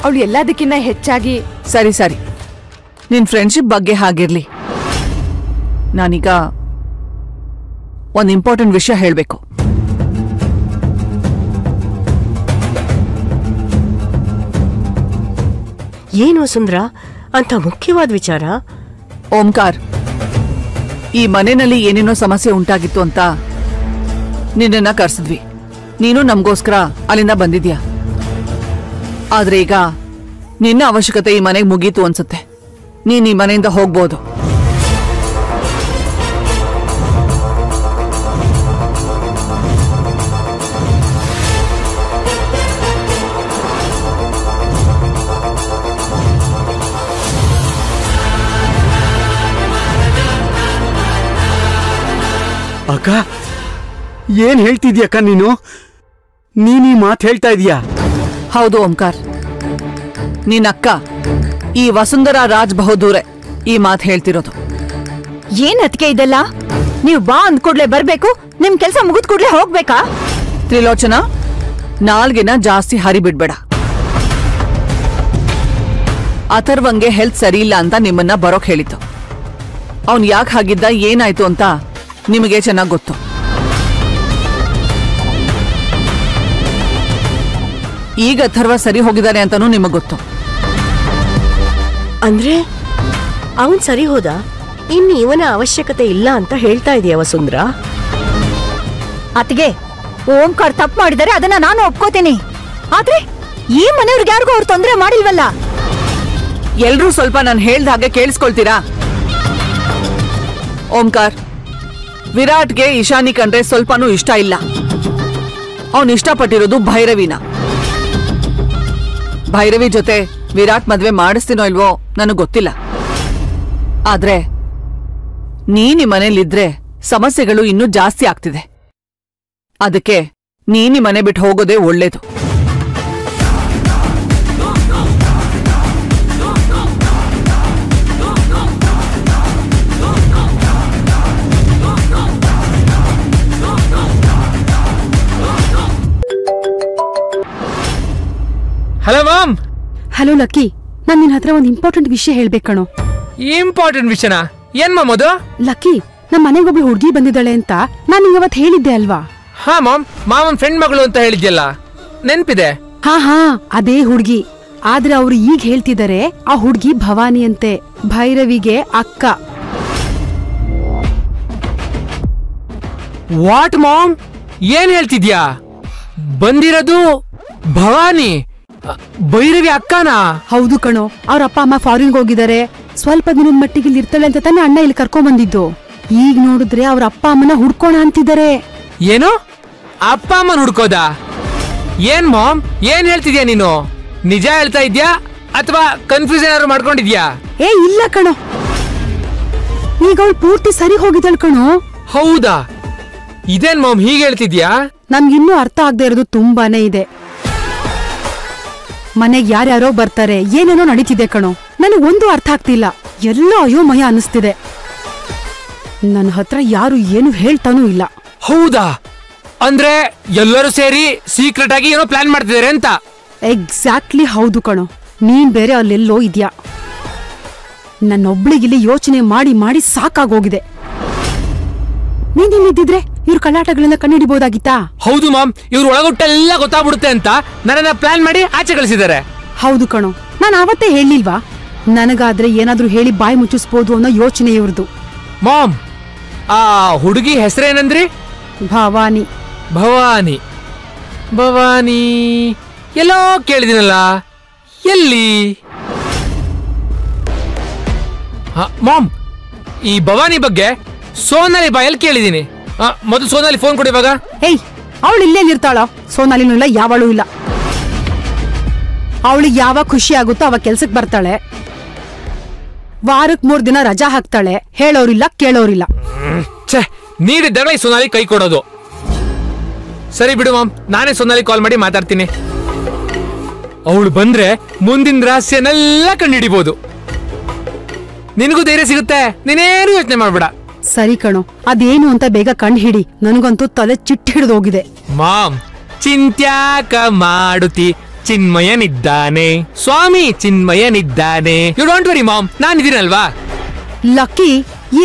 ಅವಳು ಎಲ್ಲದಕ್ಕಿಂತ ಹೆಚ್ಚಾಗಿ ಸರಿ ಸರಿ, ನಿನ್ ಫ್ರೆಂಡ್ಶಿಪ್ ಬಗ್ಗೆ ಹಾಗಿರ್ಲಿ. ನಾನೀಗ ಒಂದು ಇಂಪಾರ್ಟೆಂಟ್ ವಿಷಯ ಹೇಳ್ಬೇಕು. ಏನು ವಸುಂಧರಾ, ಅಂತ ಮುಖ್ಯವಾದ ವಿಚಾರ? ಓಂಕಾರ್, ಈ ಮನೆಯಲ್ಲಿ ಏನೇನೋ ಸಮಸ್ಯೆ ಉಂಟಾಗಿತ್ತು ಅಂತ ನಿನ್ನನ್ನ ಕರ್ಸಿದ್ವಿ. ನೀನು ನಮಗೋಸ್ಕರ ಅಲ್ಲಿಂದ ಬಂದಿದ್ಯಾ. ಆದ್ರೆ ಈಗ ನಿನ್ನ ಅವಶ್ಯಕತೆ ಈ ಮನೆಗೆ ಮುಗೀತು ಅನ್ಸುತ್ತೆ. ನೀನ್ ಈ ಮನೆಯಿಂದ ಹೋಗ್ಬೋದು. ಅಕ್ಕ, ಏನ್ ಹೇಳ್ತಿದ್ಯಕ್ಕ ನೀನು? ನೀನೀ ಮಾತು ಹೇಳ್ತಾ ಇದೀಯಾ? ಹೌದು ಓಂಕಾರ್, ನಿನ್ನ ಅಕ್ಕ ಈ ವಸುಂಧರಾ ರಾಜ್ ಬಹದ್ದೂರೇ ಈ ಮಾತು ಹೇಳ್ತಿರೋದು. ಏನ್ ಅದಕ್ಕೆ ಇದೆಲ್ಲ? ನೀವು ಬಾ ಅಂದ್ಕೂಡ್ಲೆ ಬರ್ಬೇಕು, ನಿಮ್ ಕೆಲ್ಸ ಮುಗಿದ್ ಕೂಡ್ಲೆ ಹೋಗ್ಬೇಕಾ? ತ್ರಿಲೋಚನಾ, ನಾಲ್ಗೆನ ಜಾಸ್ತಿ ಹರಿಬಿಡ್ಬೇಡ. ಅಥರ್ವಂಗೆ ಹೆಲ್ತ್ ಸರಿ ಇಲ್ಲ ಅಂತ ನಿಮ್ಮನ್ನ ಬರೋಕ್ ಹೇಳಿತ್ತು. ಅವನ್ ಯಾಕೆ ಹಾಗಿದ್ದ, ಏನಾಯ್ತು ಅಂತ ನಿಮಗೆ ಚೆನ್ನಾಗಿ ಗೊತ್ತು. ಈಗ ಅಥರ್ವ ಸರಿ ಹೋಗಿದ್ದಾನೆ ಅಂತಾನೂ ನಿಮಗ್ ಗೊತ್ತು. ಅಂದ್ರೆ ಅವನ್ ಸರಿ ಹೋದ, ಇನ್ನು ಇವನ ಅವಶ್ಯಕತೆ ಇಲ್ಲ ಅಂತ ಹೇಳ್ತಾ ಇದೀಯ ವಸುಂಧರಾ? ಅತಿಗೆ, ಓಂಕಾರ್ ತಪ್ಪು ಮಾಡಿದರೆ ಅದನ್ನ ನಾನು ಒಪ್ಕೋತೀನಿ. ಆದ್ರೆ ಈ ಮನೆಯವ್ರಿಗೆ ಯಾರಿಗೂ ಅವ್ರು ತೊಂದರೆ ಮಾಡಿಲ್ವಲ್ಲ. ಎಲ್ರೂ ಸ್ವಲ್ಪ ನಾನು ಹೇಳ್ದ ಹಾಗೆ ಕೇಳಿಸ್ಕೊಳ್ತೀರಾ? ಓಂಕಾರ್, ವಿರಾಟ್ಗೆ ಇಶಾನಿ ಕಂಡ್ರೆ ಸ್ವಲ್ಪನೂ ಇಷ್ಟ ಇಲ್ಲ. ಅವನು ಇಷ್ಟಪಟ್ಟಿರೋದು ಭೈರವಿನ. ಭೈರವಿ ಜೊತೆ ವಿರಾಟ್ ಮದ್ವೆ ಮಾಡಿಸ್ತೀನೋ ಇಲ್ವೋ ನನಗೆ ಗೊತ್ತಿಲ್ಲ. ಆದ್ರೆ ನೀನಿ ಮನೇಲಿದ್ರೆ ಸಮಸ್ಯೆಗಳು ಇನ್ನೂ ಜಾಸ್ತಿ ಆಗ್ತಿದೆ. ಅದಕ್ಕೆ ನೀನಿ ಮನೆ ಬಿಟ್ಟು ಹೋಗೋದೇ ಒಳ್ಳೇದು. Hello mom. ಹಲೋ ಲಕ್ಕಿ, ನಾನ್ ನಿನ್ ಹತ್ರ ಒಂದ್ ಇಂಪಾರ್ಟೆಂಟ್ ವಿಷಯ ಹೇಳ್ಬೇಕಣೋ. ಇಂಪಾರ್ಟೆಂಟ್ ವಿಷಯನಾ? ಏನ್ ಮಾಮ್ ಅದು? ಲಕ್ಕಿ, ನಮ್ ಮನೆಗೊಬ್ಳು ಹುಡ್ಗಿ ಬಂದಿದ್ದಾಳೆ ಅಂತ ನಾನ್ ನಿಂಗೆ ಅವತ್ ಹೇಳಿದ್ದೆ ಅಲ್ವಾ? ಹಾ ಮಾಮ್, ಮಾಮನ್ ಫ್ರೆಂಡ್ ಮಗಳು ಅಂತ ಹೇಳಿದ್ಯಲ್ಲ, ನೆನ್ಪಿದೆ. ಹಾ ಅದೇ ಹುಡ್ಗಿ. ಆದ್ರೆ ಅವ್ರು ಈಗ ಹೇಳ್ತಿದ್ದಾರೆ ಆ ಹುಡ್ಗಿ ಭವಾನಿ ಅಂತೆ, ಭೈರವಿಗೆ ಅಕ್ಕ. ವಾಟ್ ಮಾಮ್, ಏನ್ ಹೇಳ್ತಿದ್ಯಾ? ಬಂದಿರೋದು ಭವಾನಿ, ಭೈರವಿ ಅಕ್ಕನಾ? ಹೌದು ಕಣೋ, ಅವ್ರ ಅಪ್ಪ ಅಮ್ಮ ಫಾರಿನ್ಗೆ ಹೋಗಿದ್ದಾರೆ. ಸ್ವಲ್ಪ ದಿನದ ಮಟ್ಟಿಗೆ ಇಲ್ಲಿ ಇರ್ತಾಳೆ ಅಂತ ತಾನೇ ಅಣ್ಣ ಇಲ್ಲಿ ಕರ್ಕೊಂಡ್ ಬಂದಿದ್ದು. ಈಗ ನೋಡಿದ್ರೆ ಅವ್ರ ಅಪ್ಪ ಅಮ್ಮನ ಹುಡ್ಕೋಣ ಅಂತಿದ್ದಾರೆ. ಏನು, ಅಪ್ಪ ಅಮ್ಮನ ಹುಡ್ಕೋದ? ಏನ್ ಮಾಮ್, ಏನ್ ಹೇಳ್ತಿದ್ಯಾ ನೀನು? ನಿಜ ಹೇಳ್ತಾ ಇದ್ಯಾ ಅಥವಾ ಕನ್ಫ್ಯೂಷನ್ ಏನಾದ್ರು ಮಾಡ್ಕೊಂಡಿದ್ಯಾ? ಏ ಇಲ್ಲ ಕಣೋ, ಈಗ ಅವಳು ಪೂರ್ತಿ ಸರಿ ಹೋಗಿದ್ದಾಳ ಕಣೋ. ಹೌದಾ? ಇದೇನ್ ಮಾಮ್ ಹೀಗೆ ಹೇಳ್ತಿದ್ಯಾ? ನಮ್ಗಿನ್ನೂ ಅರ್ಥ ಆಗದೆ ಇರೋದು ತುಂಬಾನೇ ಇದೆ. ಮನೆಗ್ ಯಾರ್ಯಾರೋ ಬರ್ತಾರೆ, ಏನೇನೋ ನಡೀತಿದೆ ಕಣೋ. ನನಗೊಂದು ಅರ್ಥ ಆಗ್ತಿಲ್ಲ, ಎಲ್ಲೋ ಅಯೋಮಯ ಅನಿಸ್ತಿದೆ. ನನ್ನ ಹತ್ರ ಯಾರು ಏನು ಹೇಳ್ತಾನೂ ಇಲ್ಲ. ಹೌದಾ? ಅಂದ್ರೆ ಎಲ್ಲರೂ ಸೇರಿ ಸೀಕ್ರೆಟ್ ಆಗಿ ಏನೋ ಪ್ಲಾನ್ ಮಾಡ್ತಿದ್ದಾರೆ ಅಂತ? ಎಕ್ಸಾಕ್ಟ್ಲಿ ಹೌದು ಕಣೋ. ನೀನ್ ಬೇರೆ ಅಲ್ಲೆಲ್ಲೋ ಇದ್ಯಾ. ನನ್ನೊಬ್ಳಿಗಿಲ್ಲಿ ಯೋಚನೆ ಮಾಡಿ ಮಾಡಿ ಸಾಕಾಗೋಗಿದೆ. ನೀನಿಲ್ಲಿದ್ದಿದ್ರೆ ಇವ್ರ ಕಳ್ಳಾಟಗಳನ್ನ ಕಂಡುಹಿಡಿಬಹುದಾಗಿತ್ತಾ? ಹೌದು ಮಾಮ್, ಇವ್ರ ಒಳಗೊಟ್ಟೆಲ್ಲ ಗೊತ್ತಾಗ್ಬಿಡುತ್ತೆ ಅಂತ ನನ್ನನ್ನ ಪ್ಲಾನ್ ಮಾಡಿ ಆಚೆ ಕಳಿಸಿದ್ದಾರೆ. ಹೌದು ಕಣೋ, ನಾನು ಆವತ್ತೇ ಹೇಳಿಲ್ವಾ, ನನಗಾದ್ರೆ ಏನಾದ್ರೂ ಹೇಳಿ ಬಾಯಿ ಮುಚ್ಚಿಸ್ಬೋದು ಅನ್ನೋ ಯೋಚನೆ ಇವ್ರದು. ಮಾಮ್, ಆ ಹುಡುಗಿ ಹೆಸರೇನಂದ್ರಿ? ಭವಾನಿ. ಭವಾನಿ ಭವಾನಿ ಎಲ್ಲೋ ಕೇಳಿದಿನಲ್ಲ, ಎಲ್ಲಿ? ಮಾಮ್, ಈ ಭವಾನಿ ಬಗ್ಗೆ ಸೋನಾಲಿ ಬಾಯಲ್ಲಿ ಕೇಳಿದೀನಿ. ಮೊದಲು ಸೋನಾಲಿ ಫೋನ್ ಕೊಡಿ ಇವಾಗ. ಏಯ್, ಅವಳು ಇಲ್ಲೇನಿರ್ತಾಳ? ಸೋನಾಲಿನೂ ಇಲ್ಲ, ಯಾವಳು ಇಲ್ಲ. ಅವಳಿಗೆ ಯಾವಾಗ ಖುಷಿ ಆಗುತ್ತೋ ಅವಾಗ ಕೆಲ್ಸಕ್ಕೆ ಬರ್ತಾಳೆ. ವಾರಕ್ಕೆ 3 ದಿನ ರಜಾ ಹಾಕ್ತಾಳೆ. ಹೇಳೋರಿಲ್ಲ ಕೇಳೋರಿಲ್ಲ. ಛೇ, ನೀಡಿದ್ದಾಗಲೇ ಈ ಸೋನಾಲಿ ಕೈ ಕೊಡೋದು. ಸರಿ ಬಿಡು ಮಾಮ್, ನಾನೇ ಸೋನಾಲಿ ಕಾಲ್ ಮಾಡಿ ಮಾತಾಡ್ತೀನಿ. ಅವಳು ಬಂದ್ರೆ ಮುಂದಿನ ರಹಸ್ಯನೆಲ್ಲ ಕಂಡುಹಿಡಿಬಹುದು. ನಿನಗೂ ಧೈರ್ಯ ಸಿಗುತ್ತೆ, ನೀನೇನು ಯೋಚನೆ ಮಾಡ್ಬೇಡ. ಸರಿ ಕಣೋ, ಅದೇನು ಅಂತ ಬೇಗ ಕಂಡು ಹಿಡಿ. ನನಗಂತೂ ತಲೆ ಚಿಟ್ಟ ಹಿಡಿದೋಗಿದೆ. ಮಾಮ್, ಚಿಂತ್ಯಾಕ ಮಾಡುತ್ತಿ ಚಿನ್ಮಯನಿದ್ದಾನೆ, ಸ್ವಾಮಿ ಚಿನ್ಮಯನಿದ್ದಾನೆ. ಯು ಡೋಂಟ್ ವರಿ ಮಾಮ್, ನಾನಿದ್ದೀನಲ್ವಾ. ಲಕ್ಕಿ,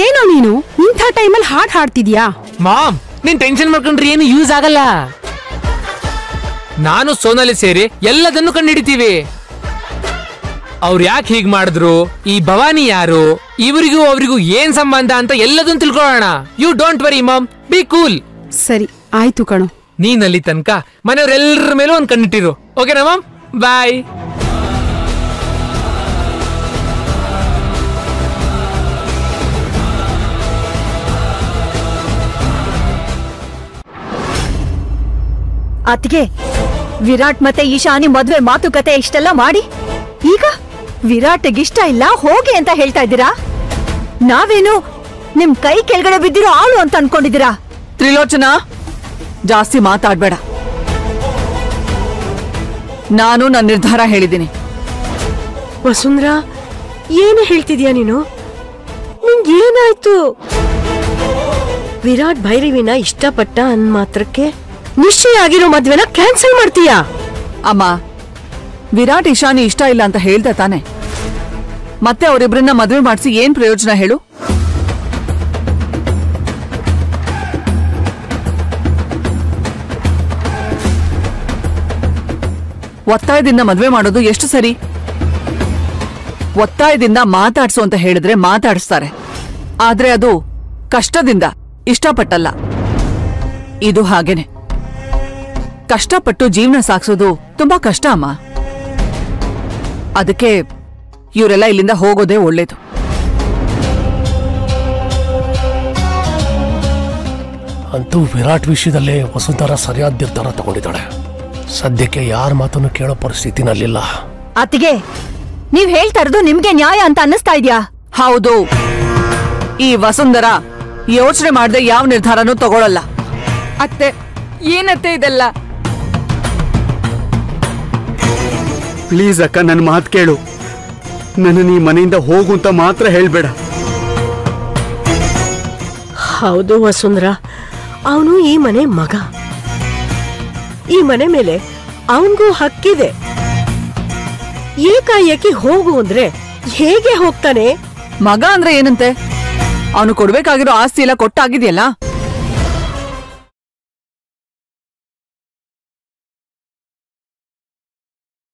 ಏನೋ ನೀನು ಇಂಥ ಟೈಮಲ್ಲಿ ಹಾಡ್ ಹಾಡ್ತಿದ್ಯಾ? ಮಾಮ್, ನೀನ್ ಟೆನ್ಷನ್ ಮಾಡ್ಕೊಂಡ್ರೆ ಏನು ಯೂಸ್ ಆಗಲ್ಲ. ನಾನು ಸೋನಾಲಿ ಸೇರಿ ಎಲ್ಲದನ್ನು ಕಂಡುಹಿಡಿತೀವಿ. ಅವ್ರು ಯಾಕೆ ಹೀಗ್ ಮಾಡಿದ್ರು, ಈ ಭವಾನಿ ಯಾರು, ಇವರಿಗೂ ಅವರಿಗೂ ಏನ್ ಸಂಬಂಧ ಅಂತ ಎಲ್ಲದನ್ನು ತಿಳ್ಕೊಳ್ಳೋಣ. You don't worry mom, be cool. ಸರಿ ಆಯ್ತು ಕಣೋ. ನೀನಲ್ಲಿ ತನಕ ಮನೆಯವ್ರೆಲ್ಲರ ಮೇಲೂ ಒಂದ್ ಕಣ್ಣಿಟ್ಟಿರು. ಓಕೆನಾ ಮಾಮ್? ಬಾಯ್. ಅತ್ತಿಗೆ, ವಿರಾಟ್ ಮತ್ತೆ ಈಶಾನಿ ಮದ್ವೆ ಮಾತುಕತೆ ಇಷ್ಟೆಲ್ಲ ಮಾಡಿ ಈಗ ವಿರಾಟ್ಗಿಷ್ಟ ಇಲ್ಲ ಹೋಗಿ ಅಂತ ಹೇಳ್ತಾ ಇದ್ದೀರಾ? ನಾವೇನು ನಿಮ್ ಕೈ ಕೆಳಗಡೆ ಬಿದ್ದಿರೋ ಆಳು ಅಂತ ಅನ್ಕೊಂಡಿದ್ದೀರಾ? ತ್ರಿಲೋಚನಾ, ಜಾಸ್ತಿ ಮಾತಾಡ್ಬೇಡ. ನಾನು ನನ್ನ ನಿರ್ಧಾರ ಹೇಳಿದ್ದೀನಿ. ವಸುಂಧರಾ, ಏನು ಹೇಳ್ತಿದ್ಯಾ ನೀನು? ನಿಂಗೇನಾಯ್ತು? ವಿರಾಟ್ ಭೈರವಿನ ಇಷ್ಟಪಟ್ಟ ಅನ್ ಮಾತ್ರಕ್ಕೆ ನಿಶ್ಚಯ ಆಗಿರೋ ಮದ್ವೆನ ಕ್ಯಾನ್ಸಲ್ ಮಾಡ್ತೀಯಾ? ಅಮ್ಮ, ವಿರಾಟ್ ಇಶಾನಿ ಇಷ್ಟ ಇಲ್ಲ ಅಂತ ಹೇಳ್ದ ತಾನೆ. ಮತ್ತೆ ಅವರಿಬ್ರನ್ನ ಮದುವೆ ಮಾಡಿಸಿ ಏನ್ ಪ್ರಯೋಜನ ಹೇಳು? ಒತ್ತಾಯದಿಂದ ಮದುವೆ ಮಾಡೋದು ಎಷ್ಟು ಸರಿ? ಒತ್ತಾಯದಿಂದ ಮಾತಾಡ್ಸು ಅಂತ ಹೇಳಿದ್ರೆ ಮಾತಾಡಿಸ್ತಾರೆ, ಆದ್ರೆ ಅದು ಕಷ್ಟದಿಂದ ಇಷ್ಟಪಟ್ಟಲ್ಲ. ಇದು ಹಾಗೇನೆ. ಕಷ್ಟಪಟ್ಟು ಜೀವನ ಸಾಗಿಸೋದು ತುಂಬಾ ಕಷ್ಟ ಅಮ್ಮ. ಅದಕ್ಕೆ ಇವರೆಲ್ಲ ಇಲ್ಲಿಂದ ಹೋಗೋದೇ ಒಳ್ಳೇದು. ಅಂತೂ ವಿರಾಟ್ ವಿಷಯದಲ್ಲೇ ವಸುಂಧರಾ ಸರಿಯಾದ ನಿರ್ಧಾರ ತಗೊಂಡಿದ್ದಾಳೆ. ಸದ್ಯಕ್ಕೆ ಯಾರ ಮಾತನ್ನು ಕೇಳೋ ಪರಿಸ್ಥಿತಿನಲ್ಲಿಲ್ಲ. ಅತ್ತಿಗೆ, ನೀವ್ ಹೇಳ್ತಾ ಇರೋದು ನಿಮ್ಗೆ ನ್ಯಾಯ ಅಂತ ಅನ್ನಿಸ್ತಾ ಇದ್ಯಾ? ಹೌದು. ಈ ವಸುಂಧರಾ ಯೋಚನೆ ಮಾಡದೆ ಯಾವ ನಿರ್ಧಾರನೂ ತಗೊಳ್ಳಲ್ಲ. ಅತ್ತೆ, ಏನತ್ತೆ ಇದೆಲ್ಲ? ಪ್ಲೀಸ್ ಅಕ್ಕ, ನನ್ನ ಮಾತು ಕೇಳು. ನನ್ನ ಈ ಮನೆಯಿಂದ ಹೋಗು ಅಂತ ಮಾತ್ರ ಹೇಳ್ಬೇಡ. ಹೌದು ವಸುಂಧರಾ, ಅವನು ಈ ಮನೆ ಮಗ. ಈ ಮನೆ ಮೇಲೆ ಅವನಿಗೂ ಹಕ್ಕಿದೆ. ಏಕಾಏಕಿ ಹೋಗು ಅಂದ್ರೆ ಹೇಗೆ ಹೋಗ್ತಾನೆ? ಮಗ ಅಂದ್ರೆ ಏನಂತೆ? ಅವನು ಕೊಡ್ಬೇಕಾಗಿರೋ ಆಸ್ತಿ ಎಲ್ಲ ಕೊಟ್ಟಾಗಿದೆಯಲ್ಲ.